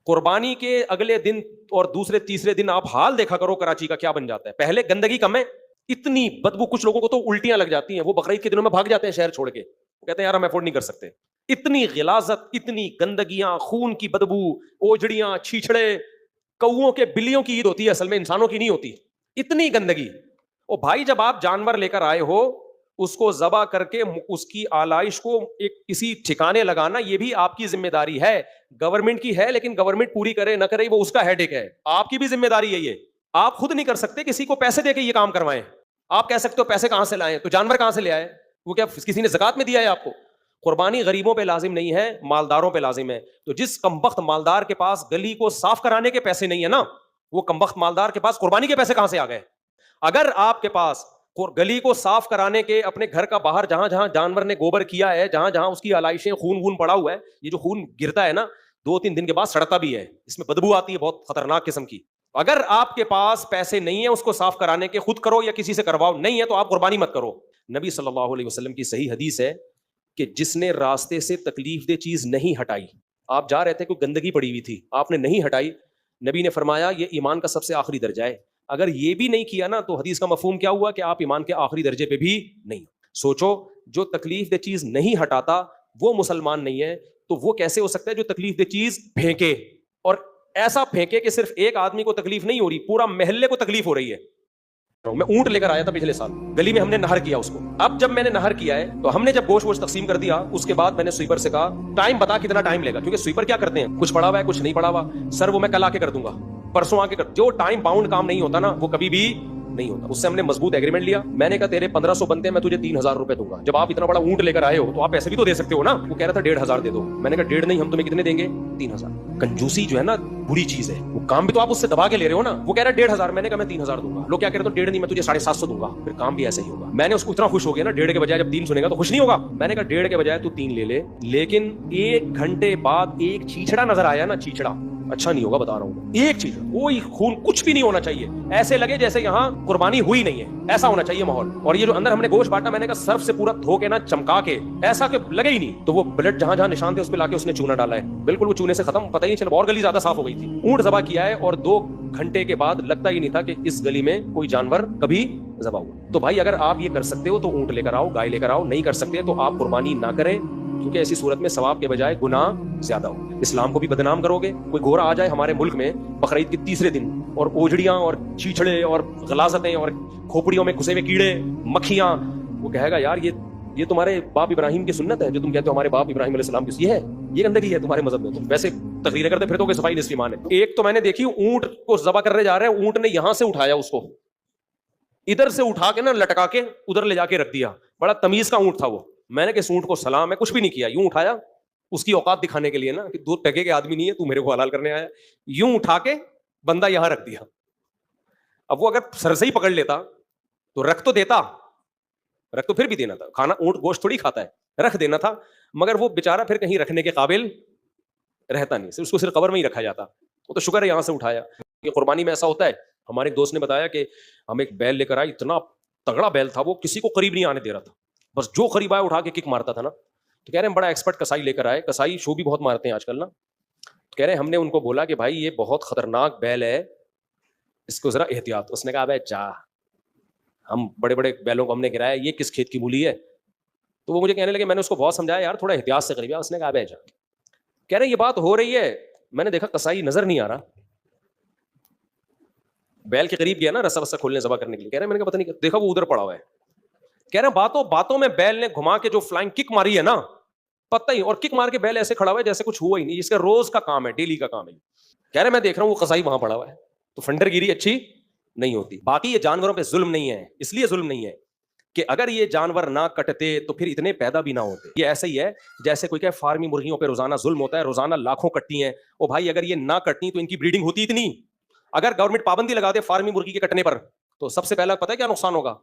قربانی کے اگلے دن اور دوسرے تیسرے دن آپ حال دیکھا کرو کراچی کا کیا بن جاتا ہے. پہلے گندگی کم ہے, اتنی بدبو, کچھ لوگوں کو تو الٹیاں لگ جاتی ہیں, وہ بقرعید کے دنوں میں بھاگ جاتے ہیں شہر چھوڑ کے, کہتے ہیں یار ہم افورڈ نہیں کر سکتے. اتنی غلاظت, اتنی گندگیاں, خون کی بدبو, اوجڑیاں, چھیچڑے, کوؤں کے بلیوں کی عید ہوتی ہے اصل میں, انسانوں کی نہیں ہوتی, اتنی گندگی. او بھائی جب آپ جانور لے کر آئے ہو, اس کو ذبح کر کے اس کی آلائش کو ایک کسی ٹھکانے لگانا, یہ بھی آپ کی ذمہ داری ہے. گورنمنٹ کی ہے لیکن گورنمنٹ پوری کرے نہ کرے وہ اس کا ہیڈیک ہے, آپ کی بھی ذمہ داری ہے یہ. آپ خود نہیں کر سکتے, کسی کو پیسے دے کے یہ کام کروائیں. آپ کہہ سکتے ہو پیسے کہاں سے لائیں, تو جانور کہاں سے لے آئے, وہ کیا کسی نے زکات میں دیا ہے آپ کو؟ قربانی غریبوں پہ لازم نہیں ہے, مالداروں پہ لازم ہے. تو جس کمبخت مالدار کے پاس گلی کو صاف کرانے کے پیسے نہیں ہے نا, وہ کمبخت مالدار کے پاس قربانی کے پیسے کہاں سے آ گئے؟ اگر آپ کے پاس گلی کو صاف کرانے کے, اپنے گھر کا باہر جہاں جہاں جانور نے گوبر کیا ہے, جہاں جہاں اس کی علائشیں, خون وون پڑا ہوا ہے, یہ جو خون گرتا ہے نا 2-3 دن کے بعد سڑتا بھی ہے, اس میں بدبو آتی ہے بہت خطرناک قسم کی. اگر آپ کے پاس پیسے نہیں ہیں اس کو صاف کرانے کے, خود کرو یا کسی سے کرواؤ, نہیں ہے تو آپ قربانی مت کرو. نبی صلی اللہ علیہ وسلم کی صحیح حدیث ہے کہ جس نے راستے سے تکلیف دہ چیز نہیں ہٹائی, آپ جا رہے تھے کوئی گندگی پڑی ہوئی تھی, آپ نے نہیں ہٹائی, نبی نے فرمایا یہ ایمان کا سب سے آخری درجہ ہے. اگر یہ بھی نہیں کیا نا تو حدیث کا مفہوم کیا ہوا کہ آپ ایمان کے آخری درجے پہ بھی نہیں. سوچو, جو تکلیف دہ چیز نہیں ہٹاتا وہ مسلمان نہیں ہے, تو وہ کیسے ہو سکتا ہے جو تکلیف دہ چیز پھینکے, اور ایسا پھینکے کہ صرف ایک آدمی کو تکلیف نہیں ہو رہی, پورا محلے کو تکلیف ہو رہی ہے. میں اونٹ لے کر آیا تھا پچھلے سال, گلی میں ہم نے نہر کیا اس کو. اب جب میں نے نہر کیا ہے تو ہم نے جب گوشت تقسیم کر دیا, اس کے بعد میں نے سویپر سے کہا ٹائم بتا کتنا ٹائم لے گا, کیونکہ سویپر کیا کرتے ہیں, کچھ پڑا ہوا ہے کچھ نہیں پڑا ہوا, سر وہ میں کل آ کے کر دوں گا, پرسوں آ کے کر. جو ٹائم باؤنڈ کام نہیں ہوتا نا وہ کبھی بھی نہیں ہوتا. اس سے ہم نے مضبوط ایگریمنٹ لیا, میں نے کہا تیرے 1500 بنتے ہیں, میں تجھے 3000 روپے دوں گا. جب آپ اتنا بڑا اونٹ لے کر آئے ہو تو آپ ایسے بھی تو دے سکتے ہو نا. وہ کہہ رہا تھا 1500 دے دو, میں نے کہا 1.5 نہیں, ہم تمہیں کتنے دیں گے, 3000. کنجوسی جو ہے نا بری چیز ہے, وہ کام بھی تو آپ اس سے دبا کے لے رہے ہو نا. وہ کہہ رہا ہے 1500, میں نے کہا میں 3000 دوں گا. لوگ کیا کہہ رہے تو 1.5 نہیں, میں تجھے 750 دوں گا, پھر کام بھی ایسا ہی ہوگا. میں نے اس کو اتنا خوش ہو گیا نا, 1.5 کے بجائے جب 3 سنے گا تو خوش نہیں ہوگا. میں نے کہا 1.5 کے بجائے تو 3 لے لے, لیکن 1 گھنٹے بعد ایک چیچڑا نظر آیا نا, چیچڑا اچھا نہیں ہوگا بتا رہا ہوں, ایک چیز, کوئی خون کچھ بھی نہیں ہونا چاہیے, ایسے لگے جیسے یہاں قربانی ہوئی نہیں ہے, ایسا ہونا چاہیے ماحول. اور یہ جو اندر ہم نے گوشت بانٹا, میں نے کہا سرف سے پورا دھو کے نا, چمکا کے, ایسا کہ لگے ہی نہیں. تو وہ بلڈ جہاں جہاں نشان تھے اس پہ لا کے اس نے چونا ڈالا ہے, بالکل وہ چونے سے ختم, پتہ ہی نہیں چلا, اور گلی زیادہ صاف ہو گئی تھی. اونٹ ذبح کیا ہے اور 2 گھنٹے کے بعد لگتا ہی نہیں تھا کہ اس گلی میں کوئی جانور کبھی ذبح ہوا. تو بھائی اگر آپ یہ کر سکتے ہو تو اونٹ لے کر آؤ, گائے لے کر آؤ, نہیں کر سکتے تو آپ قربانی نہ کریں, کیونکہ ایسی صورت میں ثواب کے بجائے گناہ زیادہ ہو. اسلام کو بھی بدنام کرو گے. کوئی گورا آ جائے ہمارے ملک میں بقرعید کے تیسرے دن, اور اوجڑیاں اور چیچڑے اور غلاظتیں اور کھوپڑیوں میں گھسے ہوئے کیڑے مکھیاں, وہ کہے گا یار یہ تمہارے باپ ابراہیم کی سنت ہے, جو تم کہتے ہو ہمارے باپ ابراہیم علیہ السلام کی, یہ گندگی ہے تمہارے مذہب میں. تم ویسے تقریریں کرتے پھر تو کہ صفائی نصف ایمان ہے. ایک تو میں نے دیکھی, اونٹ کو ذبح کرنے جا رہے ہیں, اونٹ نے یہاں سے اٹھایا اس کو, ادھر سے اٹھا کے نا لٹکا کے ادھر لے جا کے رکھ دیا. بڑا تمیز کا اونٹ تھا وہ. میں نے کہ اونٹ کو سلام ہے, کچھ بھی نہیں کیا, یوں اٹھایا اس کی اوقات دکھانے کے لیے نا, کہ 2 ٹکے کے آدمی نہیں ہے, تو میرے کو حلال کرنے آیا, یوں اٹھا کے بندہ یہاں رکھ دیا. اب وہ اگر سر سے ہی پکڑ لیتا تو رکھ تو دیتا, رکھ تو پھر بھی دینا تھا, کھانا اونٹ گوشت تھوڑی کھاتا ہے, رکھ دینا تھا, مگر وہ بیچارہ پھر کہیں رکھنے کے قابل رہتا نہیں, اس کو صرف قبر میں ہی رکھا جاتا. وہ تو شکر ہے یہاں سے اٹھایا. کہ قربانی میں ایسا ہوتا ہے, ہمارے ایک دوست نے بتایا کہ ہم ایک بیل لے کر آئے, اتنا تگڑا بیل تھا, وہ کسی کو قریب نہیں آنے دے رہا تھا, بس جو قریب آیا اٹھا کے کک مارتا تھا نا. تو کہہ رہے ہیں بڑا ایکسپرٹ کسائی لے کر آئے, کسائی شو بھی بہت مارتے ہیں آج کل نا. تو کہہ رہے ہیں ہم نے ان کو بولا کہ بھائی یہ بہت خطرناک بیل ہے, اس کو ذرا احتیاط. اس نے کہا بھائی جا, ہم بڑے بڑے بیلوں کو ہم نے گرایا, یہ کس کھیت کی مولی ہے. تو وہ مجھے کہنے لگے, میں نے اس کو بہت سمجھایا یار تھوڑا احتیاط سے قریب. اس نے کہا بھائی جا. کہہ رہے ہیں یہ بات ہو رہی ہے, میں نے دیکھا کسائی نظر نہیں آ رہا, بیل کے قریب گیا نا رسا وسا کھولنے ذبح کرنے کے لیے. کہہ رہے ہیں میں نے کہا پتہ نہیں, دیکھا وہ ادھر پڑا ہوا ہے. کہہ رہے ہیں باتوں میں بیل نے گھما کے جو فلائنگ کک ماری ہے نا, پتہ ہی, اور کک مار کے بیل ایسے کھڑا ہوا ہے جیسے کچھ ہوا ہی نہیں, اس کا روز کا کام ہے, ڈیلی کا کام ہے. کہہ رہے ہیں میں دیکھ رہا ہوں وہ قصائی وہاں پڑا ہوا ہے. تو فنڈر گیری اچھی نہیں ہوتی. باقی یہ جانوروں پہ ظلم نہیں ہے, اس لیے ظلم نہیں ہے کہ اگر یہ جانور نہ کٹتے تو پھر اتنے پیدا بھی نہ ہوتے. یہ ایسا ہی ہے جیسے کوئی کہ فارمی مرغیوں پہ روزانہ ظلم ہوتا ہے, روزانہ لاکھوں کٹتی ہیں. او بھائی اگر یہ نہ کٹتی تو ان کی بریڈنگ ہوتی اتنی. اگر گورنمنٹ پابندی لگا دے فارمی مرغی کے کٹنے پر, تو سب سے پہلا پتہ ہے کیا نقصان ہوگا,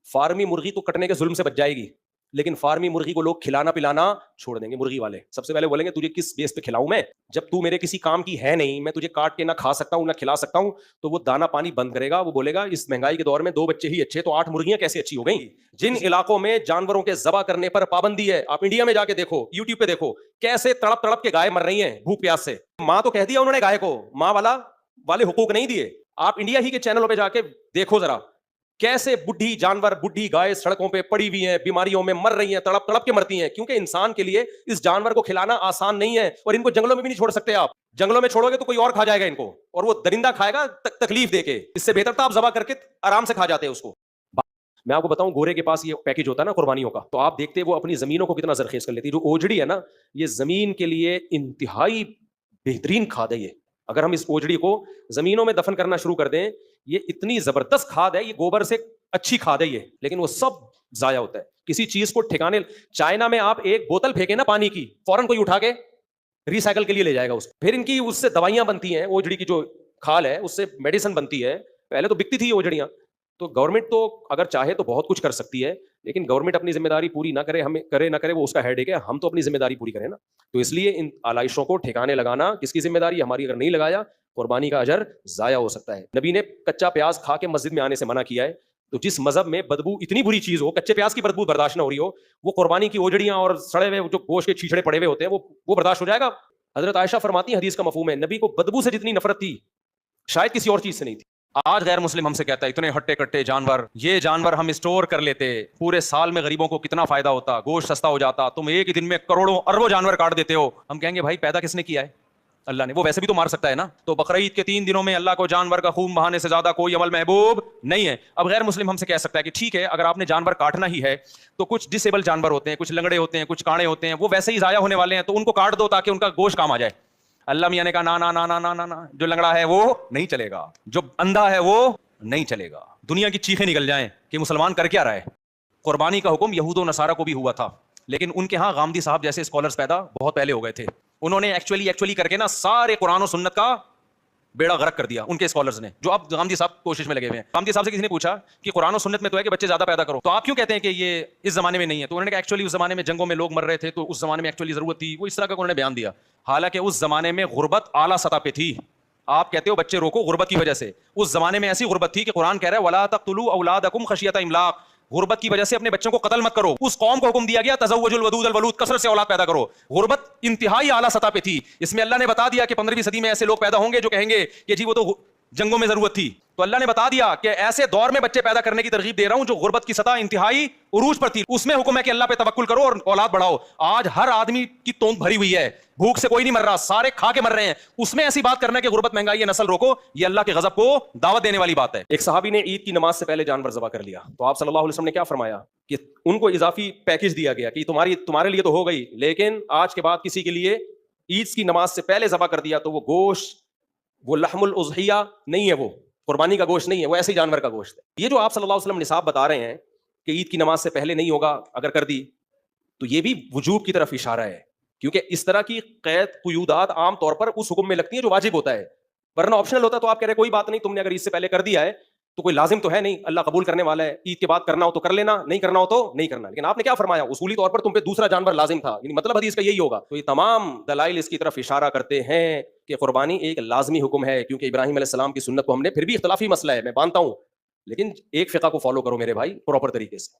فارمی مرغی تو کٹنے کے ظلم سے بچ جائے گی, لیکن فارمی مرغی کو لوگ کھلانا پلانا چھوڑ دیں گے. مرغی والے سب سے پہلے بولیں گے تجھے کس بیس پہ کھلاؤں میں, جب تو میرے کسی کام کی ہے نہیں, میں تجھے کاٹ کے نہ کھا سکتا ہوں نہ کھلا سکتا ہوں, تو وہ دانا پانی بند کرے گا. وہ بولے گا اس مہنگائی کے دور میں 2 بچے ہی اچھے, تو 8 مرغیاں کیسے اچھی ہو گئیں. جن علاقوں میں جانوروں کے ذبح کرنے پر پابندی ہے, آپ انڈیا میں جا کے دیکھو, یوٹیوب پہ دیکھو کیسے تڑپ تڑپ کے گائے مر رہی ہیں بھوک پیاس سے. ماں تو کہہ دیا انہوں نے گائے کو, ماں والے حقوق نہیں دیے. آپ انڈیا ہی کے چینلوں پہ جا کے دیکھو ذرا کیسے بڈھی جانور, بڈھی گائے سڑکوں پہ پڑی ہوئی ہیں, بیماریوں میں مر رہی ہیں, تڑپ تڑپ کے مرتی ہیں, کیونکہ انسان کے لیے اس جانور کو کھلانا آسان نہیں ہے. اور ان کو جنگلوں میں بھی نہیں چھوڑ سکتے آپ, جنگلوں میں چھوڑو گے تو کوئی اور کھا جائے گا ان کو, اور وہ درندہ کھائے گا تکلیف دے کے. اس سے بہتر تو آپ ذبح کر کے آرام سے کھا جاتے ہیں اس کو. میں آپ کو بتاؤں, گورے کے پاس یہ پیکج ہوتا ہے نا قربانیوں کا, تو آپ دیکھتے وہ اپنی زمینوں کو کتنا زرخیز کر لیتی ہے. جو اوجڑی ہے نا, یہ زمین کے لیے انتہائی بہترین کھاد ہے. یہ اگر ہم اس اوجڑی کو زمینوں میں دفن کرنا شروع کر دیں, یہ اتنی زبردست کھاد ہے, یہ گوبر سے اچھی کھاد ہے یہ, لیکن وہ سب ضائع ہوتا ہے. کسی چیز کو ٹھکانے, چائنا میں آپ ایک بوتل پھینکیں نا پانی کی, فوراً کوئی اٹھا کے ریسائیکل کے لیے لے جائے گا اس کو. پھر ان کی اس سے دوائیاں بنتی ہیں, اوجڑی کی جو کھال ہے اس سے میڈیسن بنتی ہے. پہلے تو بکتی تھی اوجڑیاں. تو گورنمنٹ تو اگر چاہے تو بہت کچھ کر سکتی ہے, لیکن گورنمنٹ اپنی ذمہ داری پوری نہ کرے, ہمیں کرے نہ کرے وہ اس کا ہیڈ ایک ہے. ہم تو اپنی ذمہ داری پوری کریں نا. تو اس لیے ان آلائشوں کو ٹھکانے لگانا کس کی ذمہ داری؟ ہماری. اگر نہیں لگایا قربانی کا اجر ضائع ہو سکتا ہے. نبی نے کچا پیاز کھا کے مسجد میں آنے سے منع کیا ہے. تو جس مذہب میں بدبو اتنی بری چیز ہو, کچے پیاز کی بدبو برداشت نہ ہو رہی ہو, وہ قربانی کی اوجڑیاں اور سڑے ہوئے جو گوشت کے چھیچڑے پڑے ہوئے ہوتے ہیں وہ برداشت ہو جائے گا؟ حضرت عائشہ فرماتی ہیں, حدیث کا مفہوم ہے, نبی کو بدبو سے جتنی نفرت تھی شاید کسی اور چیز سے نہیں تھی. آج غیر مسلم ہم سے کہتا ہے اتنے ہٹے کٹے جانور, یہ جانور ہم اسٹور کر لیتے, پورے سال میں غریبوں کو کتنا فائدہ ہوتا, گوشت سستا ہو جاتا, تم ایک ہی دن میں کروڑوں اربوں جانور کاٹ دیتے ہو. ہم کہیں گے بھائی پیدا کس نے کیا ہے؟ اللہ نے. وہ ویسے بھی تو مار سکتا ہے نا. تو بقرعید کے 3 دنوں میں اللہ کو جانور کا خون بہانے سے زیادہ کوئی عمل محبوب نہیں ہے. اب غیر مسلم ہم سے کہہ سکتا ہے کہ ٹھیک ہے, اگر آپ نے جانور کاٹنا ہی ہے تو کچھ ڈسیبل جانور ہوتے ہیں, کچھ لنگڑے ہوتے ہیں, کچھ کاڑے ہوتے ہیں, وہ ویسے ہی ضائع ہونے والے ہیں, تو ان کو کاٹ دو تاکہ ان کا گوشت کام آ جائے. اللہ میاں نے کہا نا نا نا نا نا نا, جو لنگڑا ہے وہ نہیں چلے گا, جو اندھا ہے وہ نہیں چلے گا. دنیا کی چیخیں نکل جائیں کہ مسلمان کر کیا رہا ہے. قربانی کا حکم یہود و نصارہ کو بھی ہوا تھا, لیکن ان کے ہاں غامدی صاحب جیسے اسکالرز پیدا بہت پہلے ہو گئے تھے. انہوں نے ایکچولی کر کے نا سارے قرآن و سنت کا بیڑا غرق کر دیا ان کے اسکالرز نے, جو اب غامدی صاحب کوشش میں لگے ہوئے ہیں. غامدی صاحب سے کسی نے پوچھا کہ قرآن و سنت میں تو ہے کہ بچے زیادہ پیدا کرو, تو آپ کیوں کہتے ہیں کہ یہ اس زمانے میں نہیں ہے؟ تو انہوں نے کہا ایکچولی اس زمانے میں جنگوں میں لوگ مر رہے تھے, تو اس زمانے میں ایکچولی ضرورت تھی. وہ اس طرح کا انہوں نے بیان دیا. حالانکہ اس زمانے میں غربت اعلیٰ سطح پہ تھی. آپ کہتے ہو بچے روکو غربت کی وجہ سے, اس زمانے میں ایسی غربت تھی کہ قرآن کہہ رہا ہے ولا تقتلوا اولادکم خشیۃ املاق, غربت کی وجہ سے اپنے بچوں کو قتل مت کرو. اس قوم کو حکم دیا گیا تزوجوا الودود الولود, کثرت سے اولاد پیدا کرو. غربت انتہائی اعلیٰ سطح پہ تھی. اس میں اللہ نے بتا دیا کہ 15ویں صدی میں ایسے لوگ پیدا ہوں گے جو کہیں گے کہ جی وہ تو جنگوں میں ضرورت تھی. تو اللہ نے بتا دیا کہ ایسے دور میں بچے پیدا کرنے کی ترغیب دے رہا ہوں جو غربت کی سطح انتہائی عروج پر تھی. اس میں حکم ہے کہ اللہ پہ توکل کرو اور اولاد بڑھاؤ. آج ہر آدمی کی تونک بھری ہوئی ہے, بھوک سے کوئی نہیں مر رہا, سارے کھا کے مر رہے ہیں. اس میں ایسی بات کرنا کہ غربت مہنگائی ہے, نسل روکو, یہ اللہ کے غضب کو دعوت دینے والی بات ہے. ایک صحابی نے عید کی نماز سے پہلے جانور ذبح کر لیا, تو آپ صلی اللہ علیہ وسلم نے کیا فرمایا کہ ان کو اضافی پیکج دیا گیا کہ تمہارے لیے تو ہو گئی, لیکن آج کے بعد کسی کے لیے عید کی نماز سے پہلے ذبح کر دیا تو وہ گوشت, وہ لحم الاضحیہ نہیں ہے, وہ قربانی کا گوشت نہیں ہے, وہ ایسے جانور کا گوشت ہے. یہ جو آپ صلی اللہ علیہ وسلم نصاب بتا رہے ہیں کہ عید کی نماز سے پہلے نہیں ہوگا اگر کر دی, تو یہ بھی وجوب کی طرف اشارہ ہے, کیونکہ اس طرح کی قیودات عام طور پر اس حکم میں لگتی ہیں جو واجب ہوتا ہے, ورنہ آپشنل ہوتا ہے تو آپ کہہ رہے کوئی بات نہیں, تم نے اگر عید سے پہلے کر دیا ہے تو کوئی لازم تو ہے نہیں, اللہ قبول کرنے والا ہے, عید کے بعد کرنا ہو تو کر لینا, نہیں کرنا ہو تو نہیں کرنا. لیکن آپ نے کیا فرمایا, اصولی طور پر تم پہ دوسرا جانور لازم تھا, یعنی مطلب حدیث کا یہی ہوگا. تو یہ تمام دلائل اس کی طرف اشارہ کرتے ہیں کہ قربانی ایک لازمی حکم ہے, کیونکہ ابراہیم علیہ السلام کی سنت کو ہم نے, پھر بھی اختلافی مسئلہ ہے میں مانتا ہوں, لیکن ایک فقہ کو فالو کرو میرے بھائی پراپر طریقے سے.